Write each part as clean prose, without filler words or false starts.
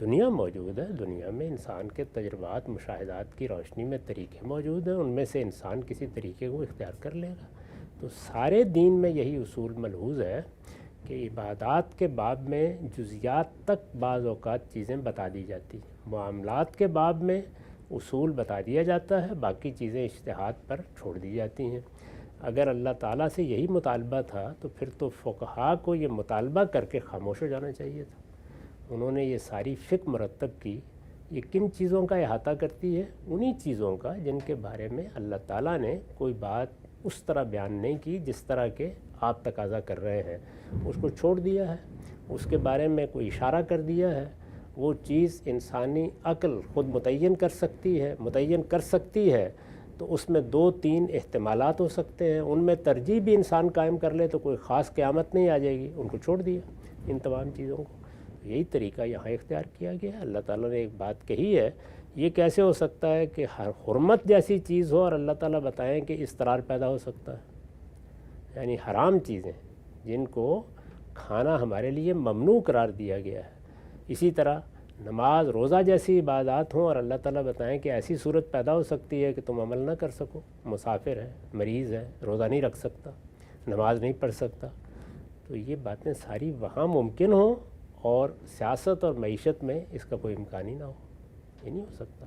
دنیا موجود ہے، دنیا میں انسان کے تجربات مشاہدات کی روشنی میں طریقے موجود ہیں، ان میں سے انسان کسی طریقے کو اختیار کر لے گا۔ تو سارے دین میں یہی اصول ملحوظ ہے کہ عبادات کے باب میں جزیات تک بعض اوقات چیزیں بتا دی جاتی ہیں، معاملات کے باب میں اصول بتا دیا جاتا ہے، باقی چیزیں اجتہاد پر چھوڑ دی جاتی ہیں۔ اگر اللہ تعالیٰ سے یہی مطالبہ تھا تو پھر تو فقہا کو یہ مطالبہ کر کے خاموش ہو جانا چاہیے تھا۔ انہوں نے یہ ساری فقہ مرتب کی، یہ کن چیزوں کا احاطہ کرتی ہے؟ انہی چیزوں کا جن کے بارے میں اللہ تعالیٰ نے کوئی بات اس طرح بیان نہیں کی جس طرح کے آپ تقاضا کر رہے ہیں، اس کو چھوڑ دیا ہے، اس کے بارے میں کوئی اشارہ کر دیا ہے۔ وہ چیز انسانی عقل خود متعین کر سکتی ہے تو اس میں 2-3 احتمالات ہو سکتے ہیں، ان میں ترجیح بھی انسان قائم کر لے تو کوئی خاص قیامت نہیں آ جائے گی، ان کو چھوڑ دیا ان تمام چیزوں کو۔ یہی طریقہ یہاں اختیار کیا گیا ہے۔ اللہ تعالیٰ نے ایک بات کہی ہے، یہ کیسے ہو سکتا ہے کہ حرمت جیسی چیز ہو اور اللہ تعالیٰ بتائیں کہ اضطرار پیدا ہو سکتا ہے؟ یعنی حرام چیزیں جن کو کھانا ہمارے لیے ممنوع قرار دیا گیا ہے، اسی طرح نماز روزہ جیسی عبادات ہوں اور اللہ تعالیٰ بتائیں کہ ایسی صورت پیدا ہو سکتی ہے کہ تم عمل نہ کر سکو، مسافر ہے، مریض ہے، روزہ نہیں رکھ سکتا، نماز نہیں پڑھ سکتا، تو یہ باتیں ساری وہاں ممکن ہوں اور سیاست اور معیشت میں اس کا کوئی امکان ہی نہ ہو، یہ نہیں ہو سکتا۔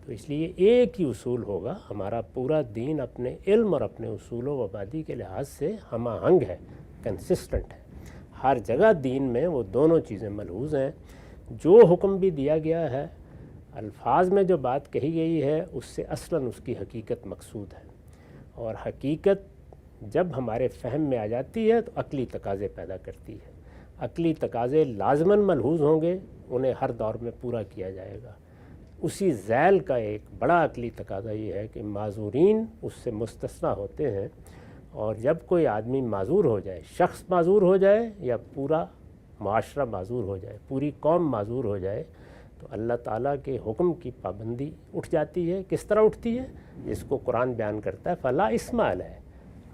تو اس لیے ایک ہی اصول ہوگا، ہمارا پورا دین اپنے علم اور اپنے اصول و مبادی کے لحاظ سے ہم آہنگ ہے، کنسسٹنٹ ہے۔ ہر جگہ دین میں وہ دونوں چیزیں ملحوظ ہیں۔ جو حکم بھی دیا گیا ہے، الفاظ میں جو بات کہی گئی ہے اس سے اصلاً اس کی حقیقت مقصود ہے، اور حقیقت جب ہمارے فہم میں آ جاتی ہے تو عقلی تقاضے پیدا کرتی ہے۔ عقلی تقاضے لازماً ملحوظ ہوں گے، انہیں ہر دور میں پورا کیا جائے گا۔ اسی ذیل کا ایک بڑا عقلی تقاضا یہ ہے کہ معذورین اس سے مستثنیٰ ہوتے ہیں، اور جب کوئی آدمی معذور ہو جائے، شخص معذور ہو جائے یا پورا معاشرہ معذور ہو جائے، پوری قوم معذور ہو جائے، تو اللہ تعالیٰ کے حکم کی پابندی اٹھ جاتی ہے۔ کس طرح اٹھتی ہے؟ جس کو قرآن بیان کرتا ہے فلا اسم علیہ،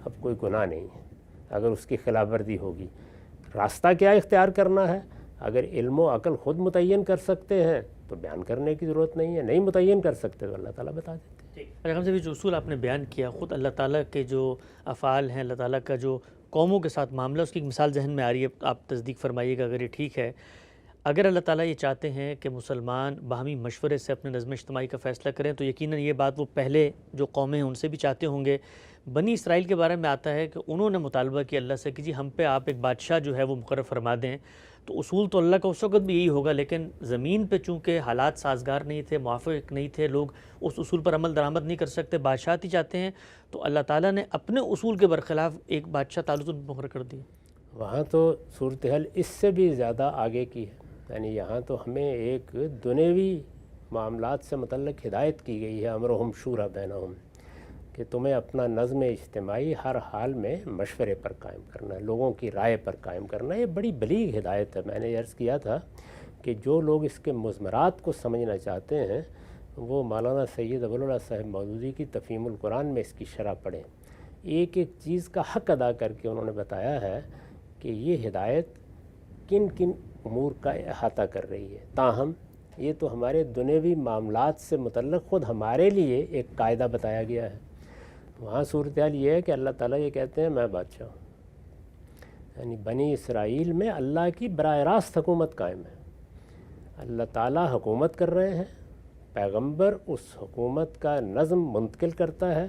اب کوئی گناہ نہیں ہے اگر اس کی خلاف ورزی ہوگی۔ راستہ کیا اختیار کرنا ہے؟ اگر علم و عقل خود متعین کر سکتے ہیں تو بیان کرنے کی ضرورت نہیں ہے، نہیں متعین کر سکتے تو اللہ تعالیٰ بتا دیتے ہیں۔ پیغمبر صاحب جو اصول آپ نے بیان کیا، خود اللہ تعالیٰ کے جو افعال ہیں، اللہ تعالیٰ کا جو قوموں کے ساتھ معاملہ، اس کی ایک مثال ذہن میں آ رہی ہے، آپ تصدیق فرمائیے گا اگر یہ ٹھیک ہے۔ اگر اللہ تعالیٰ یہ چاہتے ہیں کہ مسلمان باہمی مشورے سے اپنے نظم اجتماعی کا فیصلہ کریں تو یقیناً یہ بات وہ پہلے جو قومیں ہیں ان سے بھی چاہتے ہوں گے۔ بنی اسرائیل کے بارے میں آتا ہے کہ انہوں نے مطالبہ کیا اللہ سے کہ جی ہم پہ آپ ایک بادشاہ جو ہے وہ مقرر فرما دیں، تو اصول تو اللہ کا اس وقت بھی یہی ہوگا، لیکن زمین پہ چونکہ حالات سازگار نہیں تھے، موافق نہیں تھے، لوگ اس اصول پر عمل درآمد نہیں کر سکتے، بادشاہت ہی چاہتے ہیں، تو اللہ تعالیٰ نے اپنے اصول کے برخلاف ایک بادشاہ تعلق مقرر کر دیا۔ وہاں تو صورتحال اس سے بھی زیادہ آگے کی ہے، یعنی یہاں تو ہمیں ایک دنیوی معاملات سے متعلق ہدایت کی گئی ہے، امرہم شورا بینہم، کہ تمہیں اپنا نظم اجتماعی ہر حال میں مشورے پر قائم کرنا ہے، لوگوں کی رائے پر قائم کرنا ہے۔ یہ بڑی بلیغ ہدایت ہے۔ میں نے عرض کیا تھا کہ جو لوگ اس کے مضمرات کو سمجھنا چاہتے ہیں وہ مولانا سید ابوالعلا صاحب مودودی کی تفہیم القرآن میں اس کی شرح پڑھیں۔ ایک ایک چیز کا حق ادا کر کے انہوں نے بتایا ہے کہ یہ ہدایت کن کن امور کا احاطہ کر رہی ہے۔ تاہم یہ تو ہمارے دنیوی معاملات سے متعلق خود ہمارے لیے ایک قاعدہ بتایا گیا ہے۔ وہاں صورتحال یہ ہے کہ اللہ تعالیٰ یہ کہتے ہیں میں بادشاہ ہوں، یعنی بنی اسرائیل میں اللہ کی براہ راست حکومت قائم ہے، اللہ تعالیٰ حکومت کر رہے ہیں، پیغمبر اس حکومت کا نظم منتقل کرتا ہے،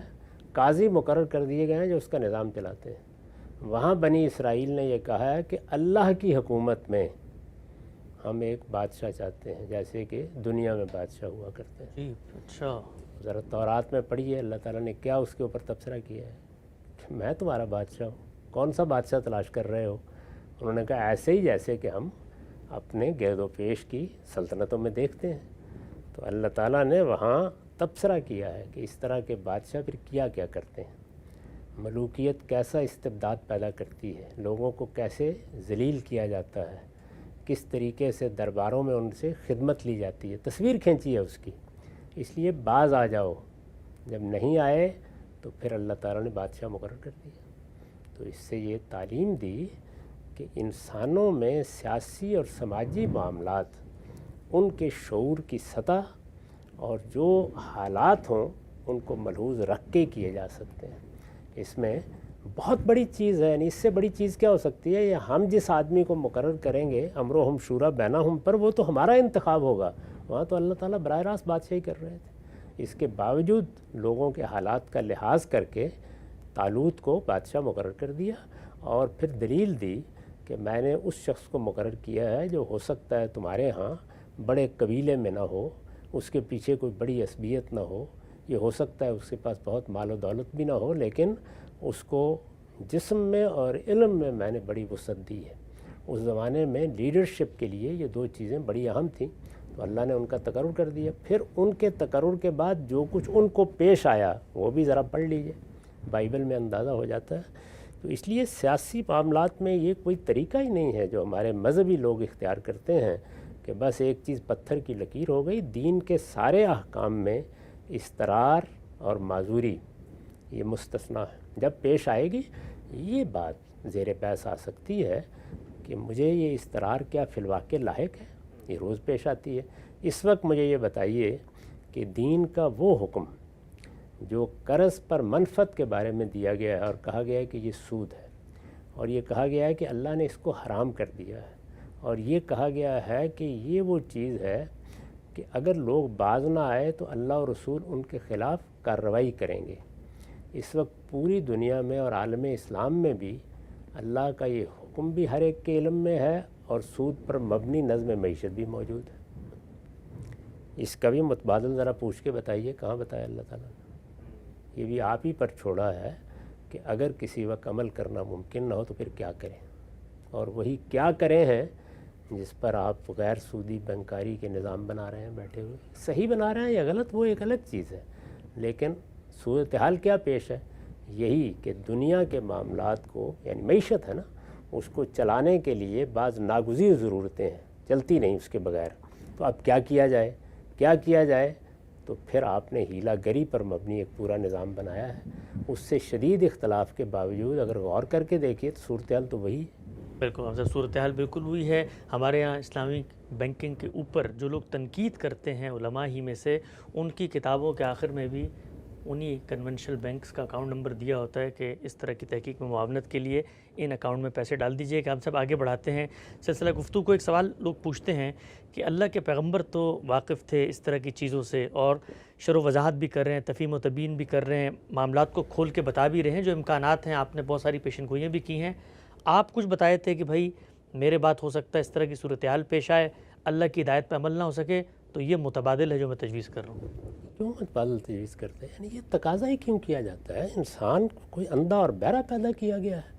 قاضی مقرر کر دیے گئے ہیں جو اس کا نظام چلاتے ہیں۔ وہاں بنی اسرائیل نے یہ کہا ہے کہ اللہ کی حکومت میں ہم ایک بادشاہ چاہتے ہیں جیسے کہ دنیا میں بادشاہ ہوا کرتے ہیں۔ جی اچھا، ذرا تورات میں پڑھیے اللہ تعالیٰ نے کیا اس کے اوپر تبصرہ کیا ہے کہ میں تمہارا بادشاہ ہوں، کون سا بادشاہ تلاش کر رہے ہو؟ انہوں نے کہا ایسے ہی جیسے کہ ہم اپنے گرد و پیش کی سلطنتوں میں دیکھتے ہیں۔ تو اللہ تعالیٰ نے وہاں تبصرہ کیا ہے کہ اس طرح کے بادشاہ پھر کیا کیا کرتے ہیں، ملوکیت کیسا استبداد پیدا کرتی ہے، لوگوں کو کیسے ذلیل کیا جاتا ہے، کس طریقے سے درباروں میں ان سے خدمت لی جاتی ہے، تصویر کھینچی ہے اس کی۔ اس لیے باز آ جاؤ، جب نہیں آئے تو پھر اللہ تعالیٰ نے بادشاہ مقرر کر دیا۔ تو اس سے یہ تعلیم دی کہ انسانوں میں سیاسی اور سماجی معاملات ان کے شعور کی سطح اور جو حالات ہوں ان کو ملحوظ رکھ کے کیے جا سکتے ہیں۔ اس میں بہت بڑی چیز ہے، یعنی اس سے بڑی چیز کیا ہو سکتی ہے؟ یہ ہم جس آدمی کو مقرر کریں گے امرہم شورا بینہم پر، وہ تو ہمارا انتخاب ہوگا، وہاں تو اللہ تعالیٰ براہ راست بادشاہی کر رہے تھے۔ اس کے باوجود لوگوں کے حالات کا لحاظ کر کے طالوت کو بادشاہ مقرر کر دیا، اور پھر دلیل دی کہ میں نے اس شخص کو مقرر کیا ہے جو ہو سکتا ہے تمہارے ہاں بڑے قبیلے میں نہ ہو، اس کے پیچھے کوئی بڑی عصبیت نہ ہو، یہ ہو سکتا ہے اس کے پاس بہت مال و دولت بھی نہ ہو، لیکن اس کو جسم میں اور علم میں نے بڑی وسعت دی ہے۔ اس زمانے میں لیڈرشپ کے لیے یہ دو چیزیں بڑی اہم تھیں، تو اللہ نے ان کا تقرر کر دیا۔ پھر ان کے تقرر کے بعد جو کچھ ان کو پیش آیا وہ بھی ذرا پڑھ لیجئے، بائبل میں اندازہ ہو جاتا ہے۔ تو اس لیے سیاسی معاملات میں یہ کوئی طریقہ ہی نہیں ہے جو ہمارے مذہبی لوگ اختیار کرتے ہیں کہ بس ایک چیز پتھر کی لکیر ہو گئی۔ دین کے سارے احکام میں استرار اور معذوری یہ مستثنیٰ ہے۔ جب پیش آئے گی یہ بات زیر بحث آ سکتی ہے کہ مجھے یہ استرار کیا فی الواقع لاحق ہے، یہ روز پیش آتی ہے۔ اس وقت مجھے یہ بتائیے کہ دین کا وہ حکم جو قرض پر منفعت کے بارے میں دیا گیا ہے اور کہا گیا ہے کہ یہ سود ہے، اور یہ کہا گیا ہے کہ اللہ نے اس کو حرام کر دیا ہے، اور یہ کہا گیا ہے کہ یہ وہ چیز ہے کہ اگر لوگ باز نہ آئے تو اللہ اور رسول ان کے خلاف کارروائی کریں گے۔ اس وقت پوری دنیا میں اور عالم اسلام میں بھی اللہ کا یہ حکم بھی ہر ایک کے علم میں ہے، اور سود پر مبنی نظم معیشت بھی موجود ہے۔ اس کا بھی متبادل ذرا پوچھ کے بتائیے، کہاں بتایا اللہ تعالیٰ نے؟ یہ بھی آپ ہی پر چھوڑا ہے کہ اگر کسی وقت عمل کرنا ممکن نہ ہو تو پھر کیا کریں، اور وہی کیا کریں ہیں جس پر آپ غیر سودی بینکاری کے نظام بنا رہے ہیں بیٹھے ہوئے۔ صحیح بنا رہے ہیں یا غلط وہ ایک الگ چیز ہے، لیکن صورتحال کیا پیش ہے؟ یہی کہ دنیا کے معاملات کو، یعنی معیشت ہے نا، اس کو چلانے کے لیے بعض ناگزیر ضرورتیں ہیں، چلتی نہیں اس کے بغیر۔ تو اب کیا کیا جائے؟ کیا کیا جائے؟ تو پھر آپ نے ہیلا گری پر مبنی ایک پورا نظام بنایا ہے۔ اس سے شدید اختلاف کے باوجود اگر غور کر کے دیکھیے تو صورتحال تو وہی ہے۔ بالکل صورتحال بالکل ہوئی ہے۔ ہمارے یہاں اسلامی بینکنگ کے اوپر جو لوگ تنقید کرتے ہیں علماء ہی میں سے، ان کی کتابوں کے آخر میں بھی انہی کنونشنل بینکس کا اکاؤنٹ نمبر دیا ہوتا ہے کہ اس طرح کی تحقیق میں معاونت کے لیے ان اکاؤنٹ میں پیسے ڈال دیجئے۔ کہ ہم سب آگے بڑھاتے ہیں سلسلہ گفتگو کو۔ ایک سوال لوگ پوچھتے ہیں کہ اللہ کے پیغمبر تو واقف تھے اس طرح کی چیزوں سے، اور شرح و وضاحت بھی کر رہے ہیں، تفہیم و تبیین بھی کر رہے ہیں، معاملات کو کھول کے بتا بھی رہے ہیں، جو امکانات ہیں آپ نے بہت ساری پیشن گوئیاں بھی کی ہیں۔ آپ کچھ بتائے تھے کہ بھائی میرے بات ہو سکتا ہے اس طرح کی صورتحال پیش آئے، اللہ کی ہدایت پہ عمل نہ ہو سکے، تو یہ متبادل ہے جو میں تجویز کر رہا ہوں۔ کیوں متبادل تجویز کرتے ہیں؟ یعنی یہ تقاضا ہی کیوں کیا جاتا ہے؟ انسان کو کوئی اندھا اور بہرا پیدا کیا گیا ہے؟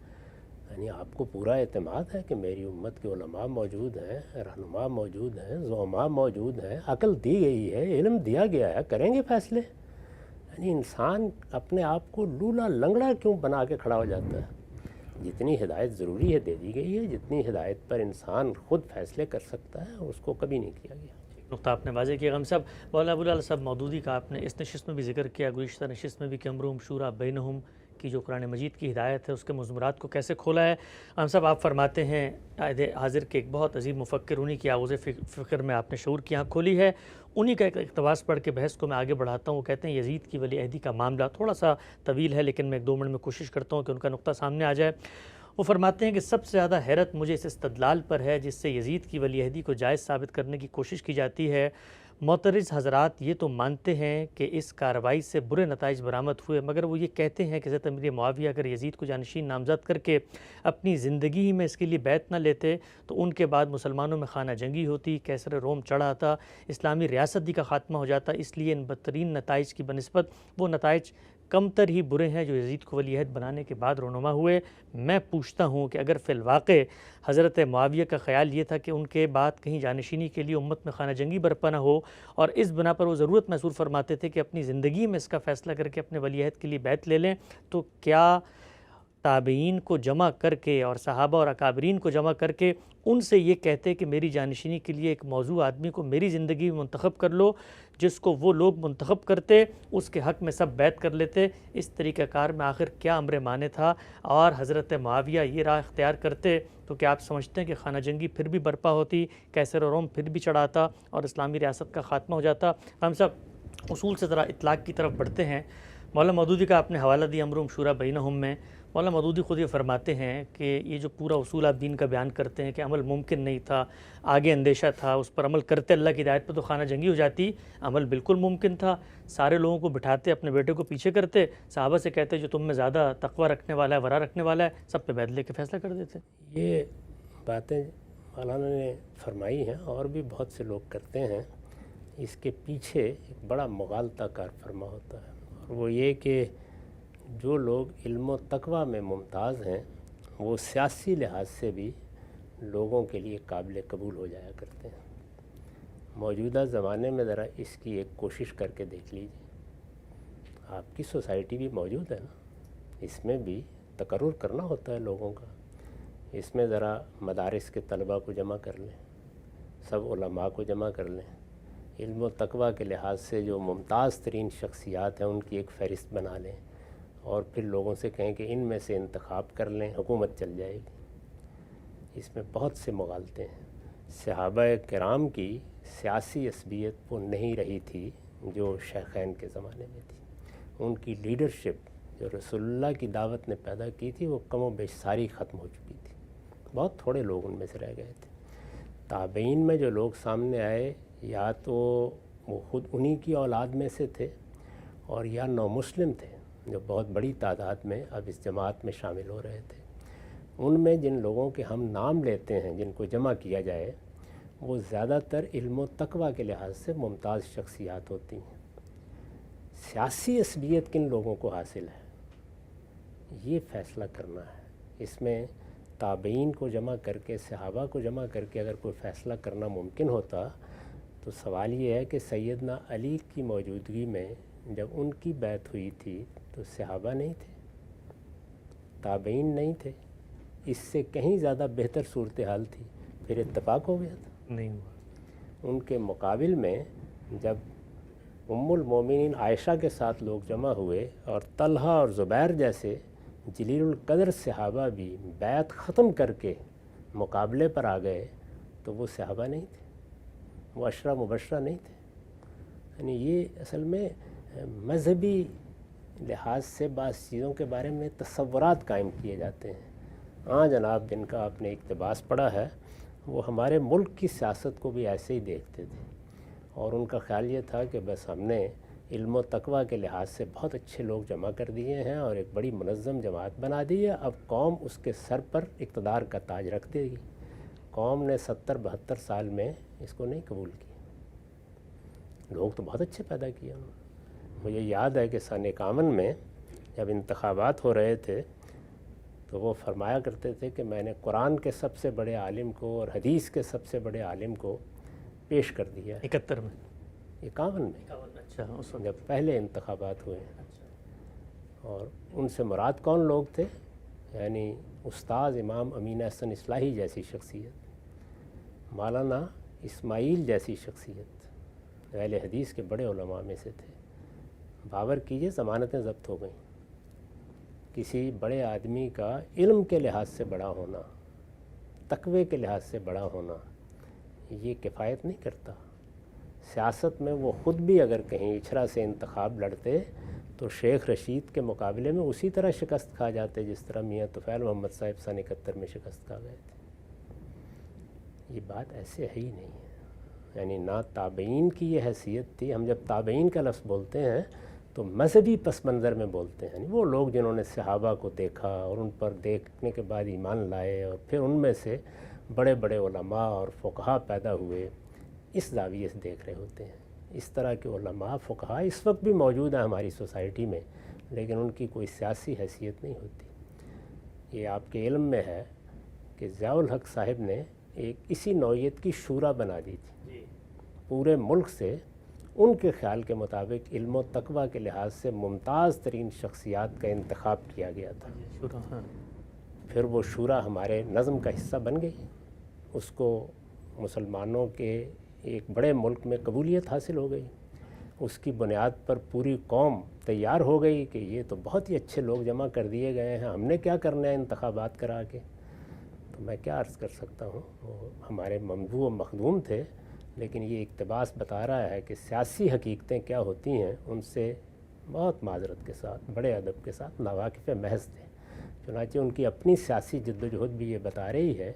یعنی آپ کو پورا اعتماد ہے کہ میری امت کے علماء موجود ہیں، رہنما موجود ہیں، زعماء موجود ہیں، عقل دی گئی ہے، علم دیا گیا ہے، کریں گے فیصلے۔ یعنی انسان اپنے آپ کو لولا لنگڑا کیوں بنا کے کھڑا ہو جاتا ہے؟ جتنی ہدایت ضروری ہے دے دی گئی ہے، جتنی ہدایت پر انسان خود فیصلے کر سکتا ہے اس کو کبھی نہیں کیا گیا۔ نقطہ آپ نے واضح کیا۔ ہم سب مولانا ابو العلا صاحب مودودی کا آپ نے اس نشست میں بھی ذکر کیا، گزشتہ نشست میں بھی کہ امرہم شورا بینہم کی جو قرآن مجید کی ہدایت ہے اس کے مضمرات کو کیسے کھولا ہے۔ ہم سب آپ فرماتے ہیں عہد حاضر کے ایک بہت عظیم مفکر، انہی کی آغوز فکر میں آپ نے شعور کی آنکھ کھولی ہے۔ انہی کا ایک اقتباس پڑھ کے بحث کو میں آگے بڑھاتا ہوں۔ وہ کہتے ہیں یزید کی ولی عہدی کا معاملہ تھوڑا سا طویل ہے، لیکن میں 1-2 منٹ میں کوشش کرتا ہوں کہ ان کا نقطہ سامنے آ جائے۔ وہ فرماتے ہیں کہ سب سے زیادہ حیرت مجھے اس استدلال پر ہے جس سے یزید کی ولی عہدی کو جائز ثابت کرنے کی کوشش کی جاتی ہے۔ معترض حضرات یہ تو مانتے ہیں کہ اس کارروائی سے برے نتائج برآمد ہوئے، مگر وہ یہ کہتے ہیں کہ حضرت امیر معاویہ اگر یزید کو جانشین نامزد کر کے اپنی زندگی ہی میں اس کے لیے بیعت نہ لیتے تو ان کے بعد مسلمانوں میں خانہ جنگی ہوتی، کیسر روم چڑھا آتا، اسلامی ریاست کا خاتمہ ہو جاتا۔ اس لیے ان بدترین نتائج کی بنسبت وہ نتائج کم تر ہی برے ہیں جو یزید کو ولی عہد بنانے کے بعد رونما ہوئے۔ میں پوچھتا ہوں کہ اگر فی الواقع حضرت معاویہ کا خیال یہ تھا کہ ان کے بعد کہیں جانشینی کے لیے امت میں خانہ جنگی برپا نہ ہو، اور اس بنا پر وہ ضرورت محسوس فرماتے تھے کہ اپنی زندگی میں اس کا فیصلہ کر کے اپنے ولی عہد کے لیے بیعت لے لیں، تو کیا تابعین کو جمع کر کے اور صحابہ اور اکابرین کو جمع کر کے ان سے یہ کہتے کہ میری جانشینی کے لیے ایک موضوع آدمی کو میری زندگی میں منتخب کر لو، جس کو وہ لوگ منتخب کرتے اس کے حق میں سب بیعت کر لیتے۔ اس طریقہ کار میں آخر کیا امر مانے تھا، اور حضرت معاویہ یہ راہ اختیار کرتے تو کیا آپ سمجھتے ہیں کہ خانہ جنگی پھر بھی برپا ہوتی، کیسر و روم پھر بھی چڑھاتا اور اسلامی ریاست کا خاتمہ ہو جاتا؟ ہم سب اصول سے ذرا اطلاق کی طرف بڑھتے ہیں۔ مولانا مودودی کا آپ نے حوالہ دیا امرهم شورى بینہم میں۔ مولانا مودودی خود یہ فرماتے ہیں کہ یہ جو پورا اصول آپ دین کا بیان کرتے ہیں کہ عمل ممکن نہیں تھا، آگے اندیشہ تھا، اس پر عمل کرتے اللہ کی ہدایت پہ تو خانہ جنگی ہو جاتی، عمل بالکل ممکن تھا، سارے لوگوں کو بٹھاتے، اپنے بیٹے کو پیچھے کرتے، صحابہ سے کہتے جو تم میں زیادہ تقوی رکھنے والا ہے، ورع رکھنے والا ہے، سب پہ بیعت لے کے فیصلہ کر دیتے۔ یہ باتیں مولانا نے فرمائی ہیں اور بھی بہت سے لوگ کرتے ہیں۔ اس کے پیچھے ایک بڑا مغالطہ کار فرما ہوتا ہے، اور وہ یہ کہ جو لوگ علم و تقوی میں ممتاز ہیں وہ سیاسی لحاظ سے بھی لوگوں کے لیے قابل قبول ہو جایا کرتے ہیں۔ موجودہ زمانے میں ذرا اس کی ایک کوشش کر کے دیکھ لیجیے، آپ کی سوسائٹی بھی موجود ہے نا، اس میں بھی تقرر کرنا ہوتا ہے لوگوں کا۔ اس میں ذرا مدارس کے طلباء کو جمع کر لیں، سب علماء کو جمع کر لیں، علم و تقوی کے لحاظ سے جو ممتاز ترین شخصیات ہیں ان کی ایک فہرست بنا لیں، اور پھر لوگوں سے کہیں کہ ان میں سے انتخاب کر لیں، حکومت چل جائے گی۔ اس میں بہت سے مغالطے ہیں۔ صحابہ کرام کی سیاسی عصبیت وہ نہیں رہی تھی جو شیخین کے زمانے میں تھی۔ ان کی لیڈرشپ جو رسول اللہ کی دعوت نے پیدا کی تھی وہ کم و بیش ساری ختم ہو چکی تھی، بہت تھوڑے لوگ ان میں سے رہ گئے تھے۔ تابعین میں جو لوگ سامنے آئے یا تو وہ خود انہی کی اولاد میں سے تھے، اور یا نو مسلم تھے جو بہت بڑی تعداد میں اب اس جماعت میں شامل ہو رہے تھے۔ ان میں جن لوگوں کے ہم نام لیتے ہیں، جن کو جمع کیا جائے، وہ زیادہ تر علم و تقوی کے لحاظ سے ممتاز شخصیات ہوتی ہیں۔ سیاسی عصبیت کن لوگوں کو حاصل ہے یہ فیصلہ کرنا ہے۔ اس میں تابعین کو جمع کر کے، صحابہ کو جمع کر کے اگر کوئی فیصلہ کرنا ممکن ہوتا تو سوال یہ ہے کہ سیدنا علی کی موجودگی میں جب ان کی بیعت ہوئی تھی تو صحابہ نہیں تھے، تابعین نہیں تھے، اس سے کہیں زیادہ بہتر صورتحال تھی، پھر اتفاق ہو گیا تھا۔ نہیں ہوا۔ ان کے مقابل میں جب ام المومنین عائشہ کے ساتھ لوگ جمع ہوئے اور طلحہ اور زبیر جیسے جلیل القدر صحابہ بھی بیعت ختم کر کے مقابلے پر آ گئے تو وہ صحابہ نہیں تھے، وہ عشرہ مبشرہ نہیں تھے۔ یعنی یہ اصل میں مذہبی لحاظ سے بعض چیزوں کے بارے میں تصورات قائم کیے جاتے ہیں۔ ہاں جناب، جن کا آپ نے اقتباس پڑھا ہے وہ ہمارے ملک کی سیاست کو بھی ایسے ہی دیکھتے تھے، اور ان کا خیال یہ تھا کہ بس ہم نے علم و تقوی کے لحاظ سے بہت اچھے لوگ جمع کر دیے ہیں اور ایک بڑی منظم جماعت بنا دی ہے، اب قوم اس کے سر پر اقتدار کا تاج رکھ دے گی۔ قوم نے 70-72 سال میں اس کو نہیں قبول کیا۔ لوگ تو بہت اچھے پیدا کیے انہوں نے۔ مجھے یاد ہے کہ سن 51 میں جب انتخابات ہو رہے تھے تو وہ فرمایا کرتے تھے کہ میں نے قرآن کے سب سے بڑے عالم کو اور حدیث کے سب سے بڑے عالم کو پیش کر دیا۔ 71 میں، 51 میں، اچھا، اس وقت جب پہلے انتخابات ہوئے، اور ان سے مراد کون لوگ تھے؟ یعنی استاذ امام امین احسن اصلاحی جیسی شخصیت، مولانا اسماعیل جیسی شخصیت، اہل حدیث کے بڑے علماء میں سے تھے۔ باور کیجئے ضمانتیں ضبط ہو گئیں۔ کسی بڑے آدمی کا علم کے لحاظ سے بڑا ہونا، تقوی کے لحاظ سے بڑا ہونا، یہ کفایت نہیں کرتا۔ سیاست میں وہ خود بھی اگر کہیں اچھرا سے انتخاب لڑتے تو شیخ رشید کے مقابلے میں اسی طرح شکست کھا جاتے جس طرح میاں طفیل محمد صاحب سن 71 میں شکست کھا گئے تھے۔ یہ بات ایسے ہے ہی نہیں ہے۔ یعنی نہ تابعین کی یہ حیثیت تھی۔ ہم جب تابعین کا لفظ بولتے ہیں تو مذہبی پس منظر میں بولتے ہیں، یعنی وہ لوگ جنہوں نے صحابہ کو دیکھا اور ان پر دیکھنے کے بعد ایمان لائے، اور پھر ان میں سے بڑے بڑے علماء اور فقہا پیدا ہوئے، اس زاویے سے دیکھ رہے ہوتے ہیں۔ اس طرح کے علماء فقہا اس وقت بھی موجود ہیں ہماری سوسائٹی میں، لیکن ان کی کوئی سیاسی حیثیت نہیں ہوتی۔ یہ آپ کے علم میں ہے کہ ضیاء الحق صاحب نے ایک اسی نوعیت کی شورا بنا دی تھی، پورے ملک سے ان کے خیال کے مطابق علم و تقوی کے لحاظ سے ممتاز ترین شخصیات کا انتخاب کیا گیا تھا۔ پھر وہ شورا ہمارے نظم کا حصہ بن گئی، اس کو مسلمانوں کے ایک بڑے ملک میں قبولیت حاصل ہو گئی، اس کی بنیاد پر پوری قوم تیار ہو گئی کہ یہ تو بہت ہی اچھے لوگ جمع کر دیے گئے ہیں، ہم نے کیا کرنا ہے انتخابات کرا کے۔ تو میں کیا عرض کر سکتا ہوں، وہ ہمارے ممدوح و مخدوم تھے، لیکن یہ اقتباس بتا رہا ہے کہ سیاسی حقیقتیں کیا ہوتی ہیں ان سے بہت معذرت کے ساتھ، بڑے ادب کے ساتھ ناواقف محض تھے۔ چنانچہ ان کی اپنی سیاسی جد و جہد بھی یہ بتا رہی ہے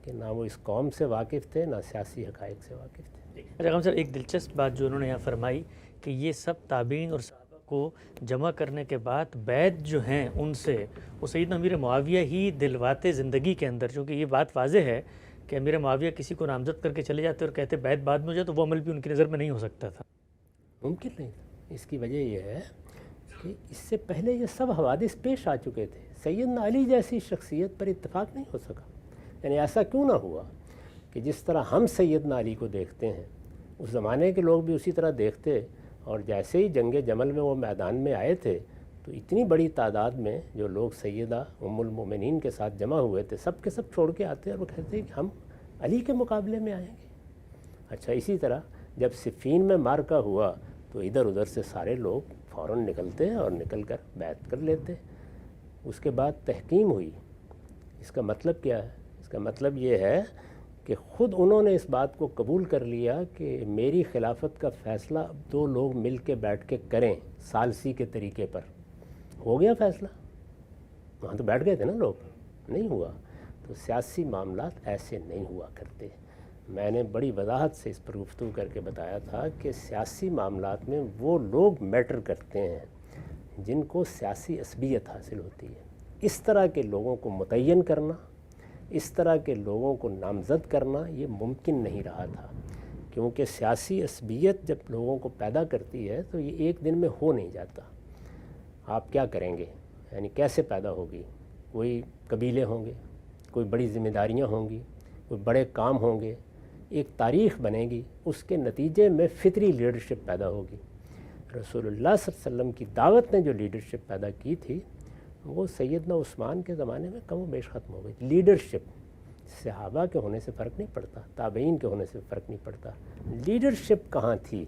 کہ نہ وہ اس قوم سے واقف تھے، نہ سیاسی حقائق سے واقف تھے۔ اچھا غم صاحب، ایک دلچسپ بات جو انہوں نے یہاں فرمائی کہ یہ سب تابعین اور صحابہ کو جمع کرنے کے بعد بیعت جو ہیں ان سے وہ سیدنا امیر معاویہ ہی دلواتے زندگی کے اندر، چونکہ یہ بات واضح ہے کہ امیر معاویہ کسی کو نامزد کر کے چلے جاتے اور کہتے بیعت بعد میں ہو جائے، تو وہ عمل بھی ان کی نظر میں نہیں ہو سکتا تھا۔ ممکن نہیں تھا۔ اس کی وجہ یہ ہے کہ اس سے پہلے یہ سب حوادث پیش آ چکے تھے، سیدنا علی جیسی شخصیت پر اتفاق نہیں ہو سکا۔ یعنی ایسا کیوں نہ ہوا کہ جس طرح ہم سیدنا علی کو دیکھتے ہیں اس زمانے کے لوگ بھی اسی طرح دیکھتے، اور جیسے ہی جنگ جمل میں وہ میدان میں آئے تھے تو اتنی بڑی تعداد میں جو لوگ سیدہ ام المومنین کے ساتھ جمع ہوئے تھے سب کے سب چھوڑ کے آتے اور وہ کہتے کہ ہم علی کے مقابلے میں آئیں گے۔ اچھا، اسی طرح جب صفین میں معرکہ ہوا تو ادھر ادھر سے سارے لوگ فوراً نکلتے اور نکل کر بیعت کر لیتے۔ اس کے بعد تحکیم ہوئی۔ اس کا مطلب کیا ہے؟ اس کا مطلب یہ ہے کہ خود انہوں نے اس بات کو قبول کر لیا کہ میری خلافت کا فیصلہ اب دو لوگ مل کے بیٹھ کے کریں ثالثی کے طریقے پر۔ ہو گیا فیصلہ، وہاں تو بیٹھ گئے تھے نا لوگ، نہیں ہوا۔ تو سیاسی معاملات ایسے نہیں ہوا کرتے۔ میں نے بڑی وضاحت سے اس پر گفتگو کر کے بتایا تھا کہ سیاسی معاملات میں وہ لوگ میٹر کرتے ہیں جن کو سیاسی عصبیت حاصل ہوتی ہے۔ اس طرح کے لوگوں کو متعین کرنا، اس طرح کے لوگوں کو نامزد کرنا یہ ممکن نہیں رہا تھا، کیونکہ سیاسی عصبیت جب لوگوں کو پیدا کرتی ہے تو یہ ایک دن میں ہو نہیں جاتا۔ آپ کیا کریں گے، یعنی کیسے پیدا ہوگی؟ کوئی قبیلے ہوں گے، کوئی بڑی ذمہ داریاں ہوں گی، کوئی بڑے کام ہوں گے، ایک تاریخ بنے گی، اس کے نتیجے میں فطری لیڈرشپ پیدا ہوگی۔ رسول اللہ صلی اللہ علیہ وسلم کی دعوت نے جو لیڈرشپ پیدا کی تھی وہ سیدنا عثمان کے زمانے میں کم و بیش ختم ہو گئی۔ لیڈرشپ صحابہ کے ہونے سے فرق نہیں پڑتا، تابعین کے ہونے سے فرق نہیں پڑتا، لیڈرشپ کہاں تھی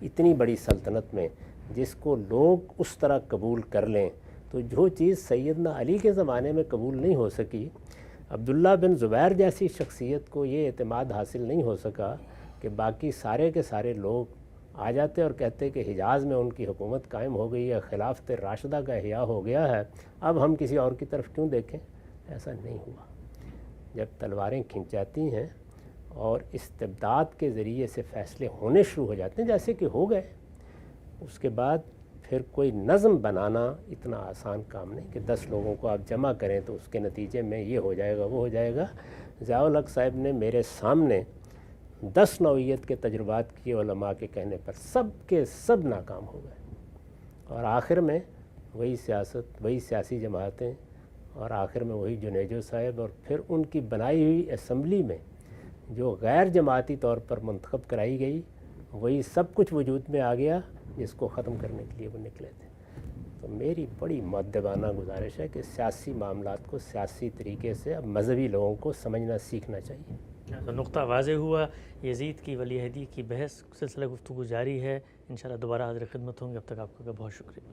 اتنی بڑی سلطنت میں جس کو لوگ اس طرح قبول کر لیں؟ تو جو چیز سیدنا علی کے زمانے میں قبول نہیں ہو سکی، عبداللہ بن زبیر جیسی شخصیت کو یہ اعتماد حاصل نہیں ہو سکا کہ باقی سارے کے سارے لوگ آ جاتے اور کہتے کہ حجاز میں ان کی حکومت قائم ہو گئی ہے، خلافت راشدہ کا احیاء ہو گیا ہے، اب ہم کسی اور کی طرف کیوں دیکھیں؟ ایسا نہیں ہوا۔ جب تلواریں کھنچ جاتی ہیں اور استبداد کے ذریعے سے فیصلے ہونے شروع ہو جاتے ہیں جیسے کہ ہو گئے، اس کے بعد پھر کوئی نظم بنانا اتنا آسان کام نہیں کہ 10 لوگوں کو آپ جمع کریں تو اس کے نتیجے میں یہ ہو جائے گا وہ ہو جائے گا۔ ضیاء الحق صاحب نے میرے سامنے 10 نوعیت کے تجربات کیے علماء کے کہنے پر، سب کے سب ناکام ہو گئے، اور آخر میں وہی سیاست، وہی سیاسی جماعتیں، اور آخر میں وہی جنیجو صاحب، اور پھر ان کی بنائی ہوئی اسمبلی میں جو غیر جماعتی طور پر منتخب کرائی گئی وہی سب کچھ وجود میں آ گیا جس کو ختم کرنے کے لیے وہ نکلے تھے۔ تو میری بڑی مؤدبانہ گزارش ہے کہ سیاسی معاملات کو سیاسی طریقے سے اب مذہبی لوگوں کو سمجھنا سیکھنا چاہیے۔ تو نقطہ واضح ہوا۔ یزید کی ولی عہدی کی بحث سلسلہ گفتگو جاری ہے، انشاءاللہ دوبارہ حاضر خدمت ہوں گے، اب تک آپ کا بہت شکریہ۔